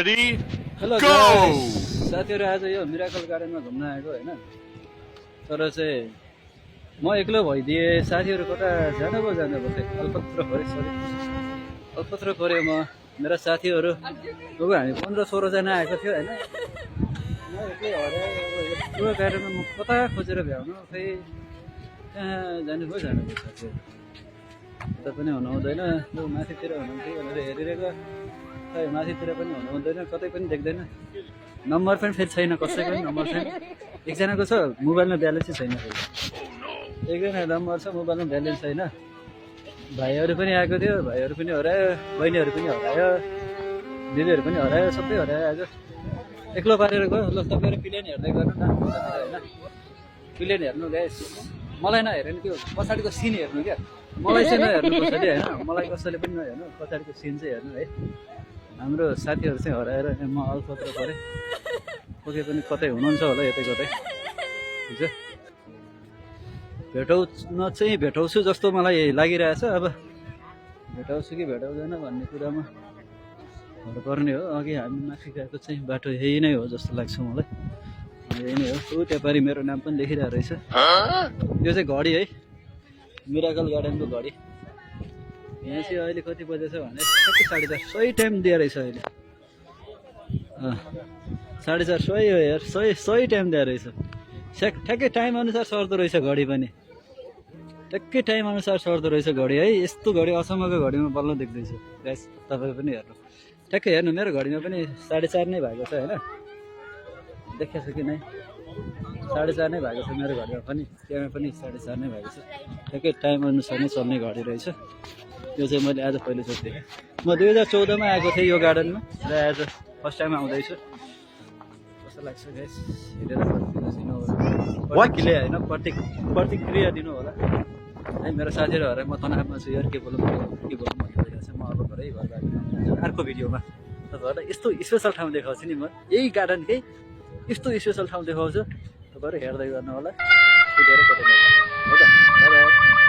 Ready? Hello Go! साथीहरू आज यो मिराकल गार्डनमा घुम्न आएको होइन तर चाहिँ म एक्लो भइदिएँ साथीहरू कता जानु पो चाहिँ अल्पत्र पऱ्यो म मेरा साथीहरू अब हामी 15-16 जना आएको थियो होइन म एक्लै हरायो यो गार्डनमा म कता खोजेर भ्याउनु खै कहाँ जानुभयो साथीहरू उता पनि हुनु हुँदैन लु माथितिर हुनुहुन्थ्यो भनेर हेरिरहेको खै माथितिर पनि हुनु हुँदैन कतै पनि देख्दैन नम्बर पनि फेरि छैन कसैको पनि नम्बर छैन एकजनाको छ मोबाइलमा ब्यालेन्सै छैन फेरि एकजना नम्बर छ मोबाइलमा ब्यालेन्स छैन भाइहरू पनि आएको थियो भाइहरू पनि हरायो बहिनीहरू पनि हरायो दिदीहरू पनि हरायो सबै हरायो आज एक्लो पारेर गयो ल तपाईँहरू प्लेन हेर्दै गर्नु न होइन प्लेन हेर्नु गाइस मलाई नहेर्नु नि त्यो पछाडिको सिन हेर्नु क्या मलाई चाहिँ नहेर्नु कसैले होइन मलाई कसैले पनि नहेर्नु पछाडिको सिन चाहिँ हेर्नु है हाम्रो साथीहरू चाहिँ हराएर म अल्पत्र परेँ कोही पनि कतै हुनुहुन्छ होला यतै कतै ठिक छ भेटाउँछु जस्तो मलाई लागिरहेछ अब भेटाउँछु कि भेटाउँदैन भन्ने कुरामा भर पर्ने हो अघि हामी माथि गएको चाहिँ बाटो यही नै हो जस्तो लाग्छ मलाई यही नै हो ऊ त्यहाँपारि मेरो नाम पनि लेखिरहेको रहेछ यो चाहिँ घडी है मिराकल गार्डनको घडी यहाँ चाहिँ अहिले कति बजेछ भने ठ्याक्कै 4:30 सही टाइम दिएर रहेछ अहिले 4:30 सही हो यार सही टाइम दिएर रहेछ ठ्याक्कै टाइम अनुसार सर्दो रहेछ घडी पनि ठ्याक्कै टाइम अनुसार सर्दो रहेछ घडी है यस्तो घडी अचम्मको घडीमा बल्ल देख्दैछु गाइस तपाईँ पनि हेर्नु ठ्याक्कै हेर्नु मेरो घडीमा पनि 4:30 नै भएको छ होइन देखेछ कि नै 4:30 नै भएको छ मेरो घडीमा पनि त्यहाँ पनि 4:30 नै भएको छ ठ्याक्कै टाइम अनुसार नै चल्ने घडी रहेछ यो चाहिँ मैले आज पहिलोचोटि देखेँ म 2014 मा आएको थिएँ यो गार्डनमा र आज फर्स्ट टाइम आउँदैछु कस्तो लाग्छ गाइस हेरेर दिनु होला होइन प्रतिक्रिया दिनु होला है मेरो साथीहरू म तनावमा छु यार के बोलौँ भनिरहेको छ म अब घरै घर गएको अर्को भिडियोमा तपाईँहरूलाई यस्तो स्पेसल ठाउँ देखाउँछु नि म यही गार्डनकै यस्तो स्पेसल ठाउँ देखाउँछु तपाईँहरू हेर्दै गर्नु होला है त बाई बाई